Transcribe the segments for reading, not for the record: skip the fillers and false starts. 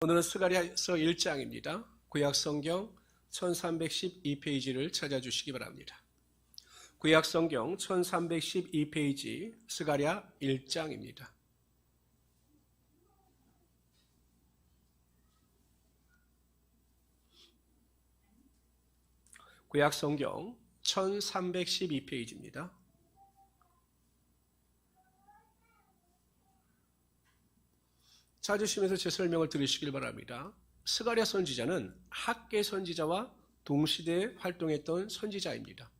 오늘은 스가랴서 1장입니다. 구약성경 1312페이지를 찾아주시기 바랍니다. 구약성경 1312페이지 스가랴 1장입니다. 구약성경 1312페이지입니다. 찾으시면서 제 설명을 들으시길 바랍니다. 스가랴 선지자는 학개 선지자와 동시대에 활동했던 선지자입니다.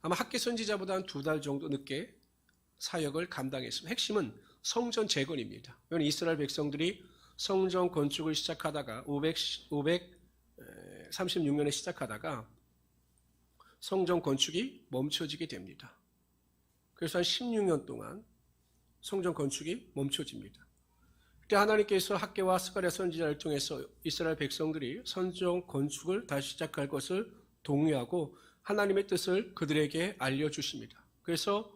아마 학개 선지자보다 한 2달 정도 늦게 사역을 감당했습니다. 핵심은 성전 재건입니다. 이건 이스라엘 백성들이 성전 건축을 시작하다가 536년에 시작하다가 성전 건축이 멈춰지게 됩니다. 그래서 한 16년 동안 성전 건축이 멈춰집니다. 그때 하나님께서 학개와 스가랴 선지자를 통해서 이스라엘 백성들이 성전 건축을 다시 시작할 것을 독려하고 하나님의 뜻을 그들에게 알려주십니다. 그래서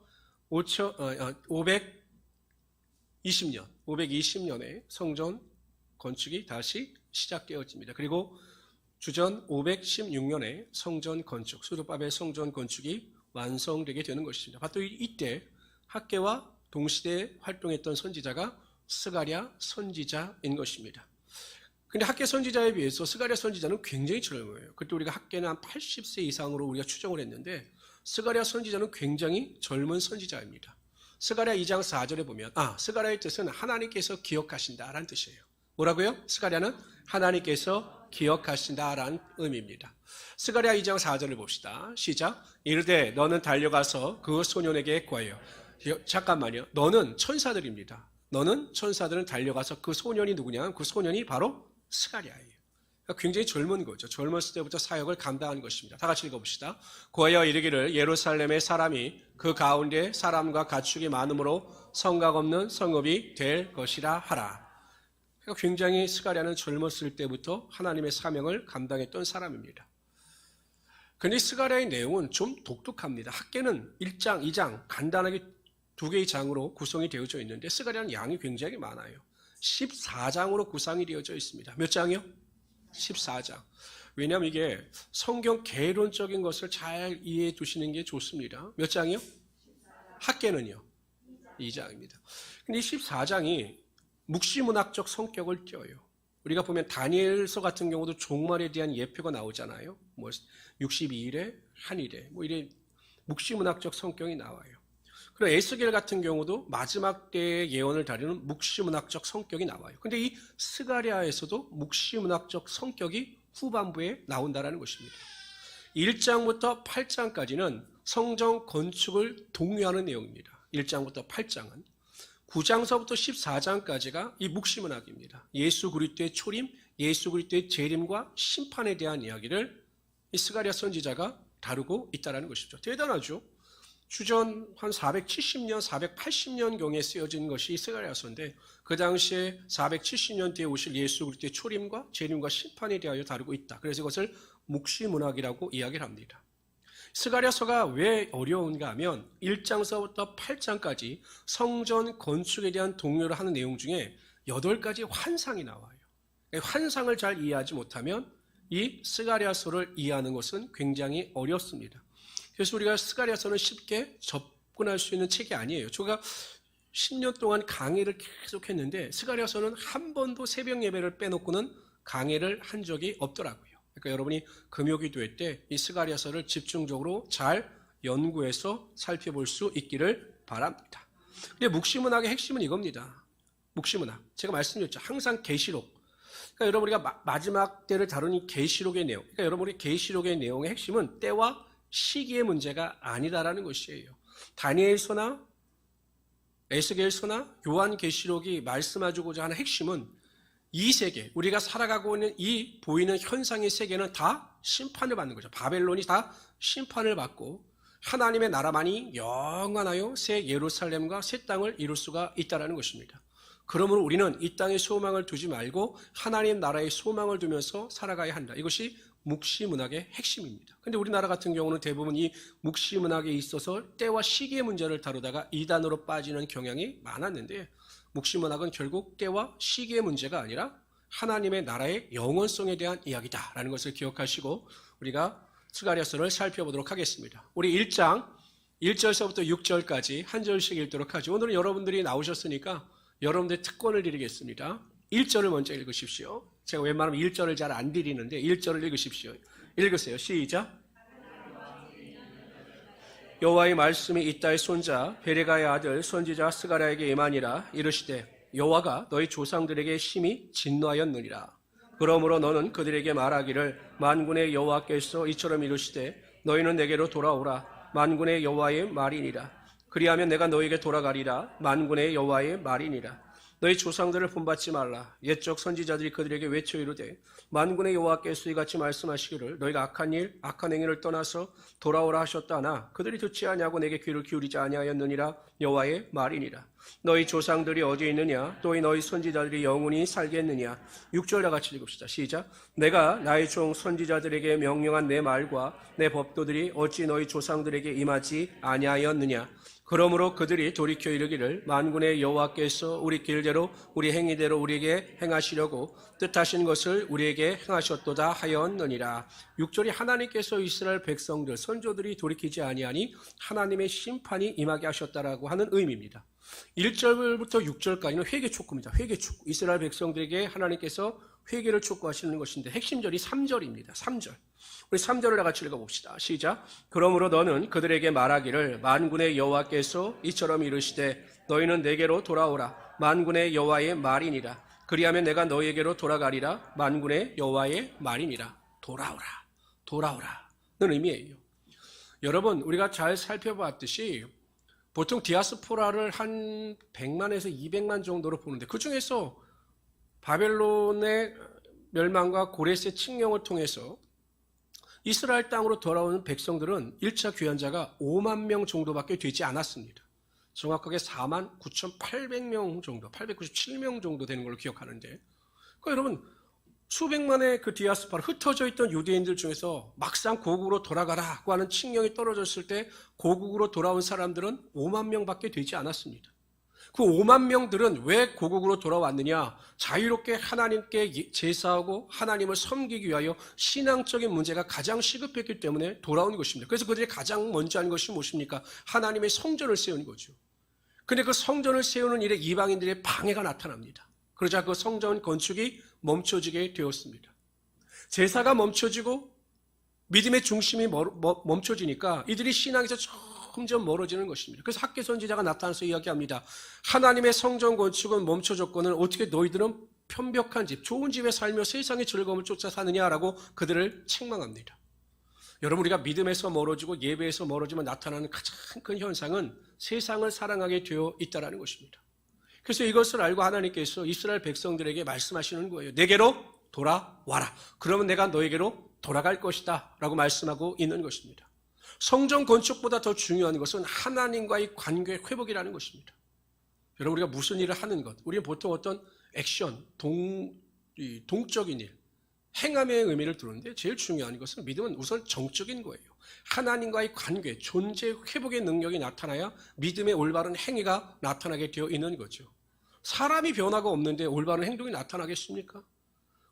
520년에 성전 건축이 다시 시작되어집니다. 그리고 주전 516년에 성전 건축, 수르바벨 성전 건축이 완성되게 되는 것입니다. 바로 이때 학개와 동시대에 활동했던 선지자가 스가랴 선지자인 것입니다. 근데 학개 선지자에 비해서 스가랴 선지자는 굉장히 젊어요. 그때 우리가 학개는 한 80세 이상으로 우리가 추정을 했는데 스가랴 선지자는 굉장히 젊은 선지자입니다. 스가랴 2장 4절에 보면 스가랴의 뜻은 하나님께서 기억하신다라는 뜻이에요. 뭐라고요? 스가랴는 하나님께서 기억하신다라는 의미입니다. 스가랴 2장 4절을 봅시다. 시작. 이르되 너는 달려가서 그 소년에게 구하여. 잠깐만요. 너는 천사들입니다. 너는 천사들은 달려가서 그 소년이 누구냐? 그 소년이 바로 스가랴예요. 그러니까 굉장히 젊은 거죠. 젊었을 때부터 사역을 감당한 것입니다. 다 같이 읽어봅시다. 구하여 이르기를 예루살렘의 사람이 그 가운데 사람과 가축이 많으므로 성곽 없는 성읍이 될 것이라 하라. 그러니까 굉장히 스가랴는 젊었을 때부터 하나님의 사명을 감당했던 사람입니다. 그런데 스가랴의 내용은 좀 독특합니다. 학개는 1장, 2장 간단하게 2개의 장으로 구성이 되어져 있는데 스가랴는 양이 굉장히 많아요. 14장으로 구성이 되어져 있습니다. 몇 장이요? 14장. 왜냐하면 이게 성경 개론적인 것을 잘 이해해 두시는 게 좋습니다. 몇 장이요? 학개는요? 2장입니다. 근데 이 14장이 묵시문학적 성격을 띄어요. 우리가 보면 다니엘서 같은 경우도 종말에 대한 예표가 나오잖아요. 62일에 한일에 이래 묵시문학적 성격이 나와요. 그리고 에스겔 같은 경우도 마지막 때의 예언을 다루는 묵시문학적 성격이 나와요. 근데 이 스가랴에서도 묵시문학적 성격이 후반부에 나온다는 것입니다. 1장부터 8장까지는 성전 건축을 독려하는 내용입니다. 1장부터 8장은 9장서부터 14장까지가 이 묵시문학입니다. 예수 그리스도의 초림, 예수 그리스도의 재림과 심판에 대한 이야기를 이 스가랴 선지자가 다루고 있다는 것이죠. 대단하죠. 주전 한 470년, 480년경에 쓰여진 것이 스가랴서인데 그 당시에 470년 뒤에 오실 예수 그리스도의 초림과 재림과 심판에 대하여 다루고 있다. 그래서 이것을 묵시문학이라고 이야기를 합니다. 스가랴서가 왜 어려운가 하면 1장서부터 8장까지 성전 건축에 대한 독려를 하는 내용 중에 8가지 환상이 나와요. 환상을 잘 이해하지 못하면 이 스가랴서를 이해하는 것은 굉장히 어렵습니다. 그래서 우리가 스가랴서는 쉽게 접근할 수 있는 책이 아니에요. 제가 10년 동안 강의를 계속 했는데 스가랴서는 한 번도 새벽 예배를 빼놓고는 강의를 한 적이 없더라고요. 그러니까 여러분이 금요기도회 때 이 스가랴서를 집중적으로 잘 연구해서 살펴볼 수 있기를 바랍니다. 근데 묵시문학의 핵심은 이겁니다. 묵시문학. 제가 말씀드렸죠. 항상 계시록. 그러니까 여러분 우리가 마지막 때를 다룬 이 계시록의 내용. 그러니까 여러분이 계시록의 내용의 핵심은 때와 시기의 문제가 아니다라는 것이에요. 다니엘서나 에스겔서나 요한계시록이 말씀해주고자 하는 핵심은 이 세계, 우리가 살아가고 있는 이 보이는 현상의 세계는 다 심판을 받는 거죠. 바벨론이 다 심판을 받고 하나님의 나라만이 영원하여 새 예루살렘과 새 땅을 이룰 수가 있다는 것입니다. 그러므로 우리는 이 땅에 소망을 두지 말고 하나님 나라의 소망을 두면서 살아가야 한다. 이것이 묵시문학의 핵심입니다. 그런데 우리나라 같은 경우는 대부분 이 묵시문학에 있어서 때와 시기의 문제를 다루다가 이단으로 빠지는 경향이 많았는데 묵시문학은 결국 때와 시기의 문제가 아니라 하나님의 나라의 영원성에 대한 이야기다라는 것을 기억하시고 우리가 스가랴서를 살펴보도록 하겠습니다. 우리 1장 1절서부터 6절까지 한 절씩 읽도록 하죠. 오늘은 여러분들이 나오셨으니까 여러분들의 특권을 드리겠습니다. 1절을 먼저 읽으십시오. 제가 웬만하면 1절을 잘 안 드리는데 1절을 읽으십시오. 읽으세요. 시작. 여호와의 말씀이 이따의 손자 베레가의 아들 선지자 스가랴에게 임하니라. 이르시되 여호와가 너희 조상들에게 심히 진노하였느니라. 그러므로 너는 그들에게 말하기를 만군의 여호와께서 이처럼 이르시되 너희는 내게로 돌아오라. 만군의 여호와의 말이니라. 그리하면 내가 너희에게 돌아가리라. 만군의 여호와의 말이니라. 너희 조상들을 본받지 말라. 옛적 선지자들이 그들에게 외쳐 이르되 만군의 여호와께서 이같이 말씀하시기를 너희가 악한 행위를 떠나서 돌아오라 하셨다나 그들이 듣지 아니하고 내게 귀를 기울이지 아니하였느니라. 여호와의 말이니라. 너희 조상들이 어디 있느냐? 또 너희 선지자들이 영원히 살겠느냐? 6절 다 같이 읽읍시다. 시작. 내가 나의 종 선지자들에게 명령한 내 말과 내 법도들이 어찌 너희 조상들에게 임하지 아니하였느냐? 그러므로 그들이 돌이켜 이르기를 만군의 여호와께서 우리 길대로 우리 행위대로 우리에게 행하시려고 뜻하신 것을 우리에게 행하셨도다 하였느니라. 6절이 하나님께서 이스라엘 백성들 선조들이 돌이키지 아니하니 하나님의 심판이 임하게 하셨다라고 하는 의미입니다. 1절부터 6절까지는 회개 촉구입니다. 회개 촉구. 이스라엘 백성들에게 하나님께서 회개를 촉구하시는 것인데 핵심절이 3절입니다. 3절. 우리 3절을 다 같이 읽어봅시다. 시작. 그러므로 너는 그들에게 말하기를 만군의 여호와께서 이처럼 이르시되 너희는 내게로 돌아오라. 만군의 여호와의 말이니라. 그리하면 내가 너희에게로 돌아가리라. 만군의 여호와의 말이니라. 돌아오라. 돌아오라는 의미예요. 여러분 우리가 잘 살펴봤듯이 보통 디아스포라를 한 100만에서 200만 정도로 보는데 그 중에서 바벨론의 멸망과 고레스의 칙령을 통해서 이스라엘 땅으로 돌아오는 백성들은 1차 귀환자가 5만 명 정도밖에 되지 않았습니다. 정확하게 4만 9,800명 정도, 897명 정도 되는 걸로 기억하는데 그러니까 여러분 수백만의 그 디아스포라 흩어져 있던 유대인들 중에서 막상 고국으로 돌아가라고 하는 칙령이 떨어졌을 때 고국으로 돌아온 사람들은 5만 명밖에 되지 않았습니다. 그 5만 명들은 왜 고국으로 돌아왔느냐? 자유롭게 하나님께 제사하고 하나님을 섬기기 위하여 신앙적인 문제가 가장 시급했기 때문에 돌아온 것입니다. 그래서 그들이 가장 먼저 한 것이 무엇입니까? 하나님의 성전을 세우는 거죠. 그런데 그 성전을 세우는 일에 이방인들의 방해가 나타납니다. 그러자 그 성전 건축이 멈춰지게 되었습니다. 제사가 멈춰지고 믿음의 중심이 멈춰지니까 이들이 신앙에서 점점 멀어지는 것입니다. 그래서 학개 선지자가 나타나서 이야기합니다. 하나님의 성전 건축은 멈춰졌거늘 어떻게 너희들은 편벽한 집, 좋은 집에 살며 세상의 즐거움을 쫓아 사느냐라고 그들을 책망합니다. 여러분 우리가 믿음에서 멀어지고 예배에서 멀어지면 나타나는 가장 큰 현상은 세상을 사랑하게 되어 있다는 것입니다. 그래서 이것을 알고 하나님께서 이스라엘 백성들에게 말씀하시는 거예요. 내게로 돌아와라. 그러면 내가 너에게로 돌아갈 것이다 라고 말씀하고 있는 것입니다. 성전 건축보다 더 중요한 것은 하나님과의 관계 회복이라는 것입니다. 여러분 우리가 무슨 일을 하는 것, 우리는 보통 어떤 액션, 동적인 일, 행함의 의미를 두는데 제일 중요한 것은 믿음은 우선 정적인 거예요. 하나님과의 관계, 존재 회복의 능력이 나타나야 믿음의 올바른 행위가 나타나게 되어 있는 거죠. 사람이 변화가 없는데 올바른 행동이 나타나겠습니까?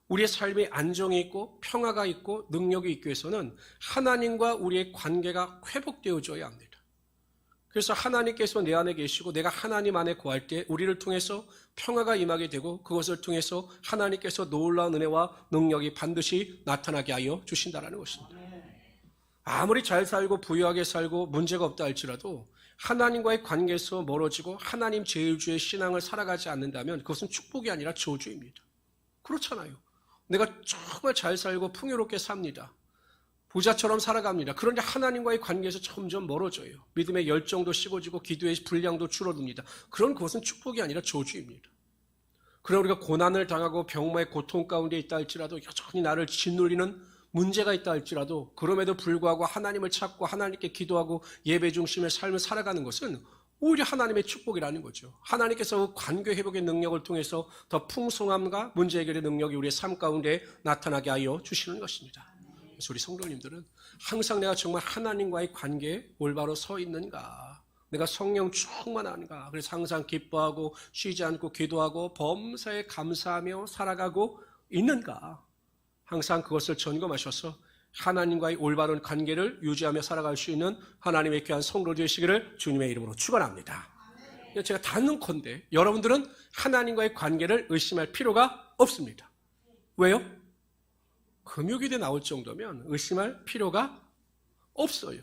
우리의 삶에 안정이 있고 평화가 있고 능력이 있기 위해서는 하나님과 우리의 관계가 회복되어져야 합니다. 그래서 하나님께서 내 안에 계시고 내가 하나님 안에 거할 때 우리를 통해서 평화가 임하게 되고 그것을 통해서 하나님께서 놀라운 은혜와 능력이 반드시 나타나게 하여 주신다는 것입니다. 아무리 잘 살고 부유하게 살고 문제가 없다 할지라도 하나님과의 관계에서 멀어지고 하나님 제일주의 신앙을 살아가지 않는다면 그것은 축복이 아니라 저주입니다. 그렇잖아요. 내가 정말 잘 살고 풍요롭게 삽니다. 부자처럼 살아갑니다. 그런데 하나님과의 관계에서 점점 멀어져요. 믿음의 열정도 식어지고 기도의 분량도 줄어듭니다. 그런 것은 축복이 아니라 저주입니다. 그러나 우리가 고난을 당하고 병마의 고통 가운데 있다 할지라도 여전히 나를 짓눌리는 문제가 있다 할지라도 그럼에도 불구하고 하나님을 찾고 하나님께 기도하고 예배 중심의 삶을 살아가는 것은 오히려 하나님의 축복이라는 거죠. 하나님께서 관계 회복의 능력을 통해서 더 풍성함과 문제 해결의 능력이 우리의 삶 가운데 나타나게 하여 주시는 것입니다. 그래서 우리 성도님들은 항상 내가 정말 하나님과의 관계에 올바로 서 있는가, 내가 성령 충만한가, 그래서 항상 기뻐하고 쉬지 않고 기도하고 범사에 감사하며 살아가고 있는가? 항상 그것을 점검하셔서 하나님과의 올바른 관계를 유지하며 살아갈 수 있는 하나님의 귀한 성도 되시기를 주님의 이름으로 축원합니다. 제가 단언컨대 여러분들은 하나님과의 관계를 의심할 필요가 없습니다. 왜요? 금요일에 나올 정도면 의심할 필요가 없어요.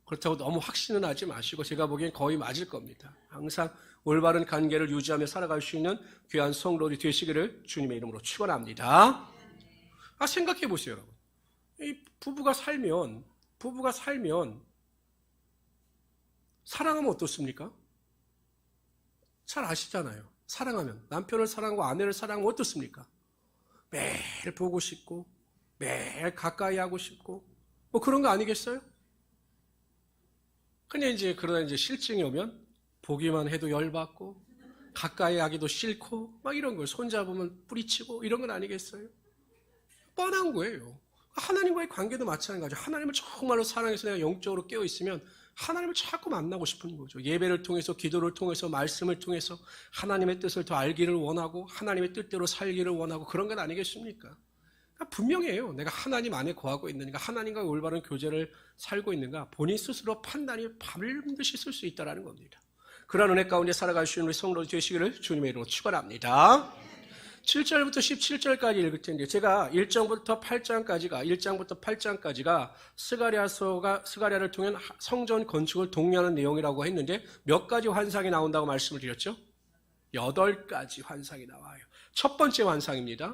그렇다고 너무 확신은 하지 마시고 제가 보기엔 거의 맞을 겁니다. 항상 올바른 관계를 유지하며 살아갈 수 있는 귀한 성도들이 되시기를 주님의 이름으로 축원합니다. 생각해 보세요, 여러분. 이 부부가 살면 사랑하면 어떻습니까? 잘 아시잖아요. 사랑하면 남편을 사랑하고 아내를 사랑하면 어떻습니까? 매일 보고 싶고 매일 가까이 하고 싶고 뭐 그런 거 아니겠어요? 그냥 그러다 이제 실증이 오면 보기만 해도 열받고 가까이 하기도 싫고 막 이런 걸 손잡으면 뿌리치고 이런 건 아니겠어요? 뻔한 거예요. 하나님과의 관계도 마찬가지죠. 하나님을 정말로 사랑해서 내가 영적으로 깨어있으면 하나님을 자꾸 만나고 싶은 거죠. 예배를 통해서, 기도를 통해서, 말씀을 통해서 하나님의 뜻을 더 알기를 원하고 하나님의 뜻대로 살기를 원하고 그런 건 아니겠습니까? 분명해요. 내가 하나님 안에 거하고 있는가, 하나님과 올바른 교제를 살고 있는가 본인 스스로 판단이 반드시 쓸 수 있다는 겁니다. 그런 은혜 가운데 살아갈 수 있는 우리 성도 되시기를 주님의 이름으로 축원합니다. 7절부터 17절까지 읽을 텐데 제가 1장부터 8장까지가 스가랴를 통한 성전 건축을 독려하는 내용이라고 했는데 몇 가지 환상이 나온다고 말씀을 드렸죠? 8가지 환상이 나와요. 첫 번째 환상입니다.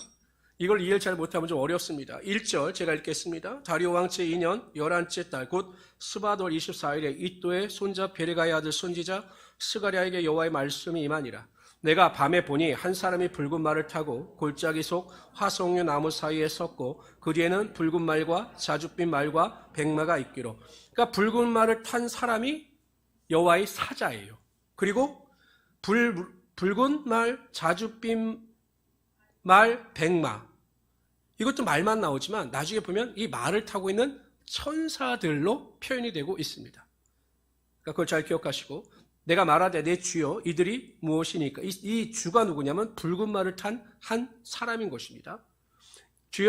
이걸 이해를 잘 못하면 좀 어렵습니다. 1절 제가 읽겠습니다. 다리오 왕 제2년 11째 달 곧 스바돌 24일에 이또의 손자 베레가의 아들 선지자 스가랴에게 여호와의 말씀이 임하니라. 내가 밤에 보니 한 사람이 붉은 말을 타고 골짜기 속 화석류 나무 사이에 섰고 그 뒤에는 붉은 말과 자줏빛 말과 백마가 있기로. 그러니까 붉은 말을 탄 사람이 여호와의 사자예요. 그리고 붉은 말, 자줏빛 말, 백마, 이것도 말만 나오지만 나중에 보면 이 말을 타고 있는 천사들로 표현이 되고 있습니다. 그러니까 그걸 잘 기억하시고, 내가 말하되 내 주여 이들이 무엇이니까. 이 주가 누구냐면 붉은 말을 탄 한 사람인 것입니다.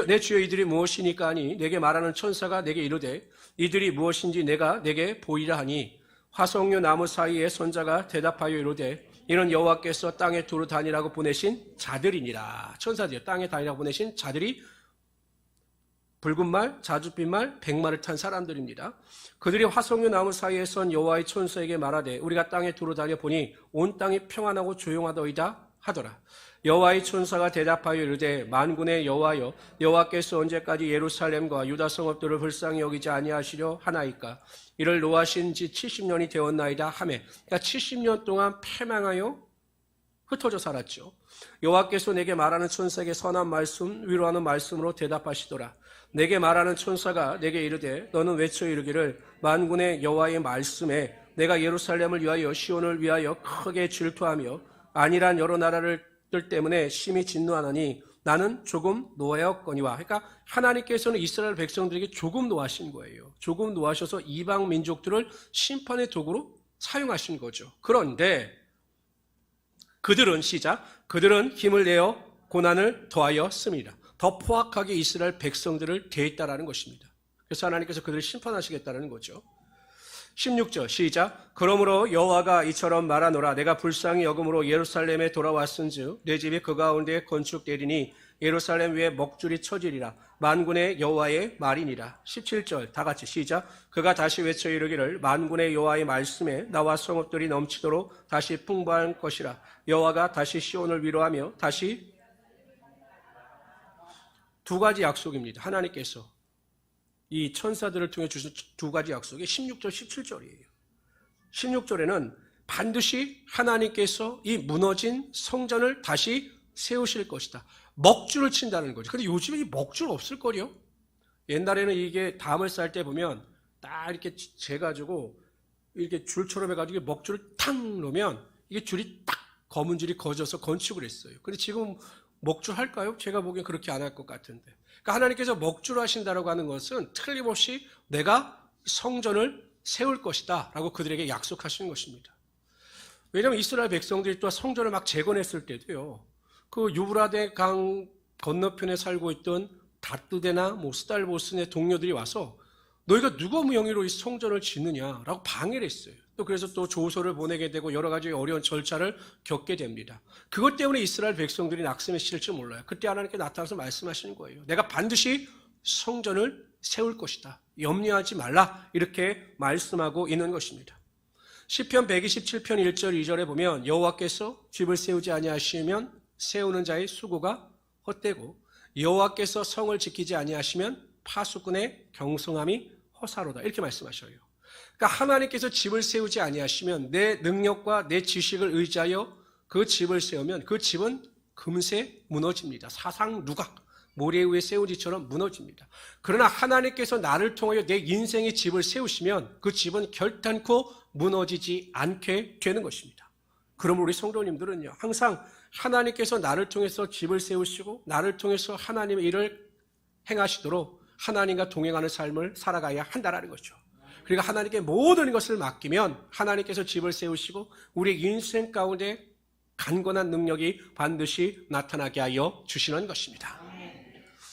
내 주여 이들이 무엇이니까 하니 내게 말하는 천사가 내게 이르되 이들이 무엇인지 내가 내게 보이라 하니 화석류 나무 사이에 선자가 대답하여 이르되 이는 여호와께서 땅에 두루 다니라고 보내신 자들이니라. 천사들이요, 땅에 다니라고 보내신 자들이 붉은 말, 자줏빛 말, 백마를 탄 사람들입니다. 그들이 화석류 나무 사이에 선 여호와의 천사에게 말하되 우리가 땅에 두루 다녀 보니 온 땅이 평안하고 조용하더이다 하더라. 여호와의 천사가 대답하여 이르되 만군의 여호와여, 여호와께서 언제까지 예루살렘과 유다 성읍들을 불쌍히 여기지 아니하시려 하나이까. 이를 노하신 지 70년이 되었나이다 하매. 그러니까 70년 동안 패망하여 흩어져 살았죠. 여호와께서 내게 말하는 천사에게 선한 말씀, 위로하는 말씀으로 대답하시더라. 내게 말하는 천사가 내게 이르되 너는 외쳐 이르기를 만군의 여호와의 말씀에 내가 예루살렘을 위하여 시온을 위하여 크게 질투하며 안일한 여러 나라들 때문에 심히 진노하나니 나는 조금 노하였거니와. 그러니까 하나님께서는 이스라엘 백성들에게 조금 노하신 거예요. 조금 노하셔서 이방 민족들을 심판의 도구로 사용하신 거죠. 그런데 그들은 힘을 내어 고난을 더하였습니다. 더 포악하게 이스라엘 백성들을 대했다라는 것입니다. 그래서 하나님께서 그들을 심판하시겠다는 거죠. 16절 시작. 그러므로 여호와가 이처럼 말하노라. 내가 불쌍히 여김으로 예루살렘에 돌아왔은즉 내 집이 그 가운데 건축되리니 예루살렘 위에 먹줄이 쳐지리라. 만군의 여호와의 말이니라. 17절 다 같이 시작. 그가 다시 외쳐 이르기를 만군의 여호와의 말씀에 나와 성읍들이 넘치도록 다시 풍부할 것이라. 여호와가 다시 시온을 위로하며 다시. 두 가지 약속입니다. 하나님께서 이 천사들을 통해 주신 두 가지 약속이 16절, 17절이에요. 16절에는 반드시 하나님께서 이 무너진 성전을 다시 세우실 것이다. 먹줄을 친다는 거죠. 근데 요즘에 이 먹줄 없을걸요? 옛날에는 이게 담을 쌀 때 보면 딱 이렇게 재가지고 이렇게 줄처럼 해가지고 먹줄을 탁 놓으면 이게 줄이 딱 검은 줄이 거져서 건축을 했어요. 근데 지금 먹줄 할까요? 제가 보기엔 그렇게 안 할 것 같은데. 그러니까 하나님께서 먹줄 하신다라고 하는 것은 틀림없이 내가 성전을 세울 것이다 라고 그들에게 약속하시는 것입니다. 왜냐하면 이스라엘 백성들이 또 성전을 막 재건했을 때도요, 그 유브라데 강 건너편에 살고 있던 다뚜데나 스달보스의 동료들이 와서 너희가 누가 명의로 이 성전을 짓느냐라고 방해를 했어요. 또 그래서 또 조서를 보내게 되고 여러 가지 어려운 절차를 겪게 됩니다. 그것 때문에 이스라엘 백성들이 낙심에 실을 줄 몰라요. 그때 하나님께 나타나서 말씀하시는 거예요. 내가 반드시 성전을 세울 것이다. 염려하지 말라. 이렇게 말씀하고 있는 것입니다. 시편 127편 1절 2절에 보면 여호와께서 집을 세우지 아니하시면 세우는 자의 수고가 헛되고 여호와께서 성을 지키지 아니하시면 파수꾼의 경성함이 허사로다. 이렇게 말씀하셔요. 그러니까 하나님께서 집을 세우지 아니하시면 내 능력과 내 지식을 의지하여 그 집을 세우면 그 집은 금세 무너집니다. 사상 누각, 모래 위에 세운 집처럼 무너집니다. 그러나 하나님께서 나를 통하여 내 인생의 집을 세우시면 그 집은 결단코 무너지지 않게 되는 것입니다. 그러므로 우리 성도님들은요, 항상 하나님께서 나를 통해서 집을 세우시고 나를 통해서 하나님의 일을 행하시도록 하나님과 동행하는 삶을 살아가야 한다는 거죠. 그러니까 하나님께 모든 것을 맡기면 하나님께서 집을 세우시고 우리 인생 가운데 간건한 능력이 반드시 나타나게 하여 주시는 것입니다.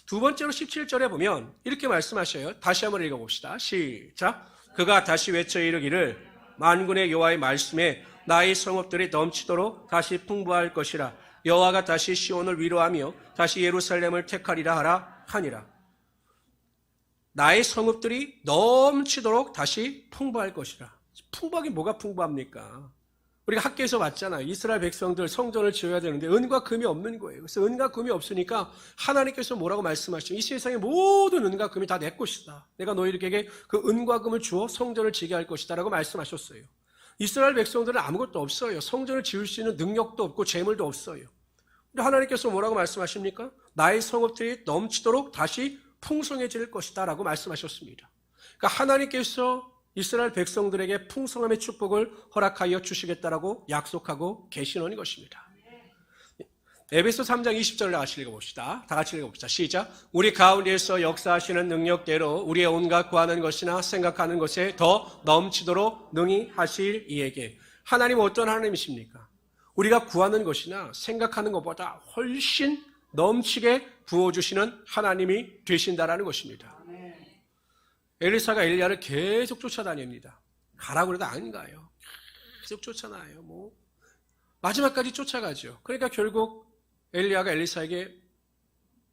두 번째로 17절에 보면 이렇게 말씀하셔요. 다시 한번 읽어봅시다. 시작. 그가 다시 외쳐 이르기를 만군의 여호와의 말씀에 나의 성읍들이 넘치도록 다시 풍부할 것이라. 여호와가 다시 시온을 위로하며 다시 예루살렘을 택하리라 하라 하니라. 나의 성읍들이 넘치도록 다시 풍부할 것이라. 풍부하긴 뭐가 풍부합니까? 우리가 학교에서 봤잖아요. 이스라엘 백성들 성전을 지어야 되는데 은과 금이 없는 거예요. 그래서 은과 금이 없으니까 하나님께서 뭐라고 말씀하시죠? 이 세상의 모든 은과 금이 다 내 것이다. 내가 너희에게 그 은과 금을 주어 성전을 지게 할 것이다 라고 말씀하셨어요. 이스라엘 백성들은 아무것도 없어요. 성전을 지을 수 있는 능력도 없고 재물도 없어요. 근데 하나님께서 뭐라고 말씀하십니까? 나의 성읍들이 넘치도록 다시 풍성해질 것이다 라고 말씀하셨습니다. 그러니까 하나님께서 이스라엘 백성들에게 풍성함의 축복을 허락하여 주시겠다라고 약속하고 계시는 것입니다. 에베소 3장 20절을 다시 읽어봅시다. 다 같이 읽어봅시다. 시작. 우리 가운데에서 역사하시는 능력대로 우리의 온갖 구하는 것이나 생각하는 것에 더 넘치도록 능히 하실 이에게. 하나님은 어떤 하나님이십니까? 우리가 구하는 것이나 생각하는 것보다 훨씬 넘치게 부어주시는 하나님이 되신다라는 것입니다. 엘리사가 엘리야를 계속 쫓아다닙니다. 가라고 그래도 안 가요. 계속 쫓아나요. 마지막까지 쫓아가죠. 그러니까 결국 엘리야가 엘리사에게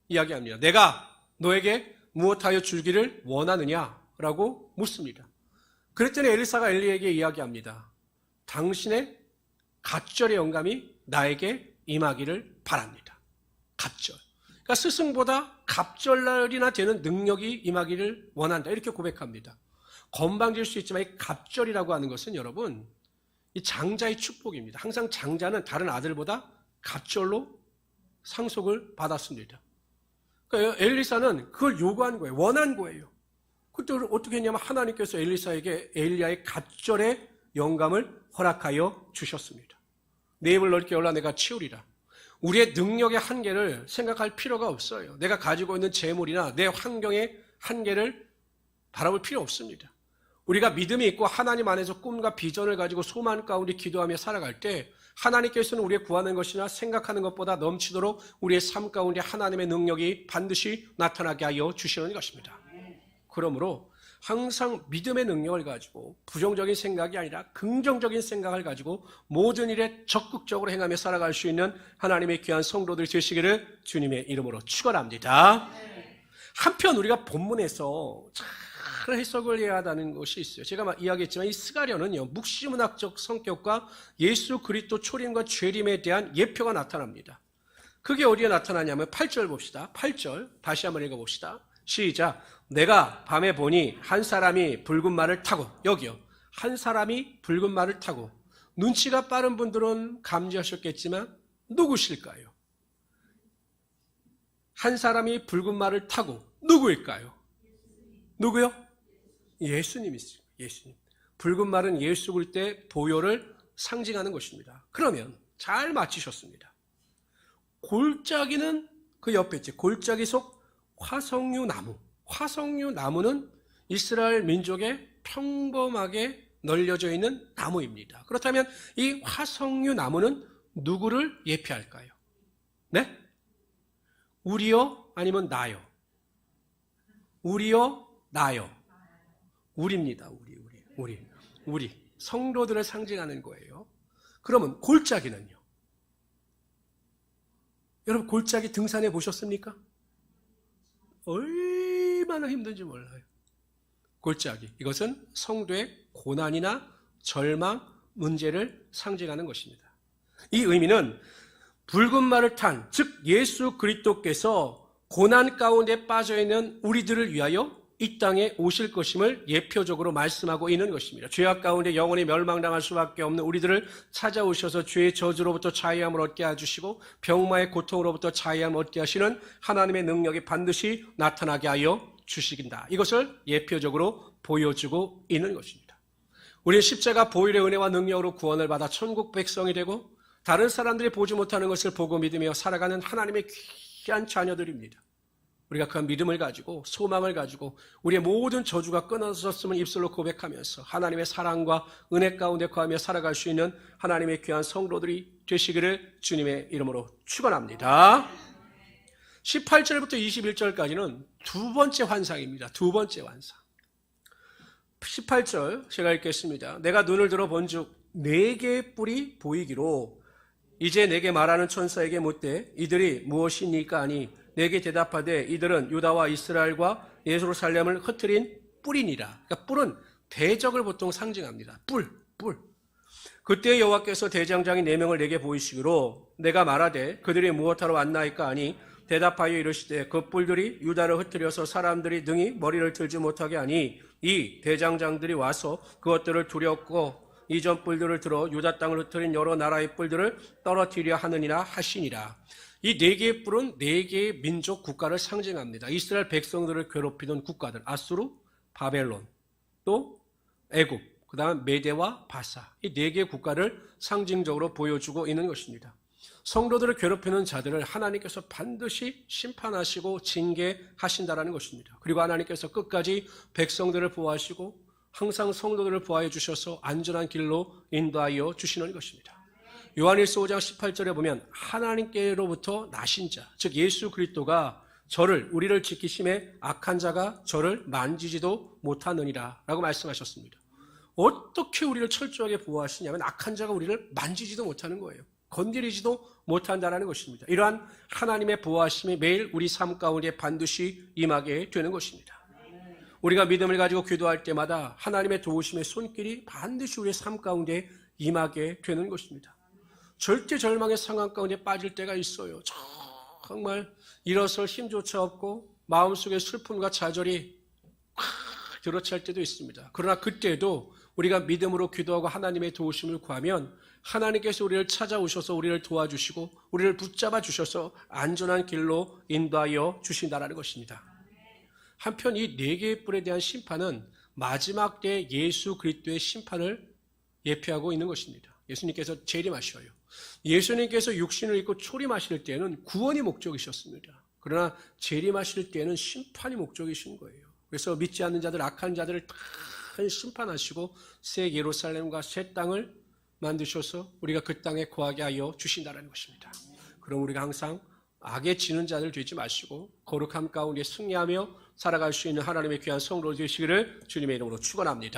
이야기합니다. 내가 너에게 무엇하여 줄기를 원하느냐라고 묻습니다. 그랬더니 엘리사가 엘리야에게 이야기합니다. 당신의 갑절의 영감이 나에게 임하기를 바랍니다. 갑절. 그러니까 스승보다 갑절날이나 되는 능력이 임하기를 원한다. 이렇게 고백합니다. 건방질 수 있지만 이 갑절이라고 하는 것은 여러분, 이 장자의 축복입니다. 항상 장자는 다른 아들보다 갑절로 상속을 받았습니다. 그러니까 엘리사는 그걸 요구한 거예요. 원한 거예요. 그때 어떻게 했냐면 하나님께서 엘리사에게 엘리야의 갑절의 영감을 허락하여 주셨습니다. 내 입을 넓게 열라 내가 치우리라. 우리의 능력의 한계를 생각할 필요가 없어요. 내가 가지고 있는 재물이나 내 환경의 한계를 바라볼 필요 없습니다. 우리가 믿음이 있고 하나님 안에서 꿈과 비전을 가지고 소망 가운데 기도하며 살아갈 때 하나님께서는 우리의 구하는 것이나 생각하는 것보다 넘치도록 우리의 삶 가운데 하나님의 능력이 반드시 나타나게 하여 주시는 것입니다. 그러므로 항상 믿음의 능력을 가지고 부정적인 생각이 아니라 긍정적인 생각을 가지고 모든 일에 적극적으로 행하며 살아갈 수 있는 하나님의 귀한 성도들 되시기를 주님의 이름으로 축원합니다. 한편 우리가 본문에서 잘 해석을 해야 하는 것이 있어요. 제가 이야기했지만 이 스가랴는요, 묵시문학적 성격과 예수 그리스도 초림과 죄림에 대한 예표가 나타납니다. 그게 어디에 나타나냐면 8절 봅시다. 8절 다시 한번 읽어봅시다. 시작. 내가 밤에 보니 한 사람이 붉은 말을 타고, 여기요, 한 사람이 붉은 말을 타고, 눈치가 빠른 분들은 감지하셨겠지만 누구실까요? 한 사람이 붉은 말을 타고 누구일까요? 누구요? 예수님이죠. 예수님. 붉은 말은 예수 볼 때 보혈을 상징하는 것입니다. 그러면 잘 맞히셨습니다. 골짜기는 그 옆에 있지. 골짜기 속 화석류 나무. 화석류 나무는 이스라엘 민족에 평범하게 널려져 있는 나무입니다. 그렇다면 이 화석류 나무는 누구를 예표할까요? 네? 우리요? 아니면 나요? 우리요? 나요? 우리입니다. 우리. 성도들을 상징하는 거예요. 그러면 골짜기는요? 여러분 골짜기 등산해 보셨습니까? 얼마나 힘든지 몰라요. 골짜기. 이것은 성도의 고난이나 절망, 문제를 상징하는 것입니다. 이 의미는 붉은 말을 탄, 즉 예수 그리스도께서 고난 가운데 빠져있는 우리들을 위하여 이 땅에 오실 것임을 예표적으로 말씀하고 있는 것입니다. 죄악 가운데 영원히 멸망당할 수밖에 없는 우리들을 찾아오셔서 죄의 저주로부터 자유함을 얻게 해주시고 병마의 고통으로부터 자유함을 얻게 하시는 하나님의 능력이 반드시 나타나게 하여 주시긴다. 이것을 예표적으로 보여주고 있는 것입니다. 우리는 십자가 보혈의 은혜와 능력으로 구원을 받아 천국 백성이 되고 다른 사람들이 보지 못하는 것을 보고 믿으며 살아가는 하나님의 귀한 자녀들입니다. 우리가 그 믿음을 가지고 소망을 가지고 우리의 모든 저주가 끊어졌음을 입술로 고백하면서 하나님의 사랑과 은혜 가운데 거하며 살아갈 수 있는 하나님의 귀한 성도들이 되시기를 주님의 이름으로 축원합니다. 18절부터 21절까지는 두 번째 환상입니다. 두 번째 환상. 18절 제가 읽겠습니다. 내가 눈을 들어 본즉 네 개의 뿔이 보이기로 이제 내게 말하는 천사에게 묻되 이들이 무엇이니까 하니 내게 대답하되 이들은 유다와 이스라엘과 예루살렘을 흩트린 뿔이니라. 그러니까 뿔은 대적을 보통 상징합니다. 뿔. 그때 여호와께서 대장장이 4명을 내게 보이시기로 내가 말하되 그들이 무엇하러 왔나이까 하니 대답하여 이르시되 그 뿔들이 유다를 흩트려서 사람들이 능히 머리를 들지 못하게 하니 이 대장장들이 와서 그것들을 두렵고 이전 뿔들을 들어 유다 땅을 흩트린 여러 나라의 뿔들을 떨어뜨리려 하느니라 하시니라. 이 4개의 뿔은 4개의 민족 국가를 상징합니다. 이스라엘 백성들을 괴롭히던 국가들, 아수르, 바벨론, 또 애굽, 그 다음 메대와 바사, 이 4개의 국가를 상징적으로 보여주고 있는 것입니다. 성도들을 괴롭히는 자들을 하나님께서 반드시 심판하시고 징계하신다라는 것입니다. 그리고 하나님께서 끝까지 백성들을 보호하시고 항상 성도들을 보호해 주셔서 안전한 길로 인도하여 주시는 것입니다. 요한일서 5장 18절에 보면 하나님께로부터 나신 자, 즉 예수 그리스도가 우리를 지키심에 악한 자가 저를 만지지도 못하느니라 라고 말씀하셨습니다. 어떻게 우리를 철저하게 보호하시냐면 악한 자가 우리를 만지지도 못하는 거예요. 건드리지도 못한다는 것입니다. 이러한 하나님의 보호하심이 매일 우리 삶 가운데 반드시 임하게 되는 것입니다. 우리가 믿음을 가지고 기도할 때마다 하나님의 도우심의 손길이 반드시 우리의 삶 가운데 임하게 되는 것입니다. 절대 절망의 상황 가운데 빠질 때가 있어요. 정말 일어설 힘조차 없고 마음속에 슬픔과 좌절이 들어찰 때도 있습니다. 그러나 그때도 우리가 믿음으로 기도하고 하나님의 도우심을 구하면 하나님께서 우리를 찾아오셔서 우리를 도와주시고 우리를 붙잡아 주셔서 안전한 길로 인도하여 주신다는 것입니다. 한편 이 4개의 뿔에 대한 심판은 마지막 때 예수 그리스도의 심판을 예표하고 있는 것입니다. 예수님께서 재림하셔요. 예수님께서 육신을 입고 초림하실 때는 구원이 목적이셨습니다. 그러나 재림하실 때는 심판이 목적이신 거예요. 그래서 믿지 않는 자들, 악한 자들을 다 심판하시고 새 예루살렘과 새 땅을 만드셔서 우리가 그 땅에 거하게 하여 주신다는 것입니다. 그럼 우리가 항상 악에 지는 자들 되지 마시고 거룩함 가운데 승리하며 살아갈 수 있는 하나님의 귀한 성도들 되시기를 주님의 이름으로 축원합니다.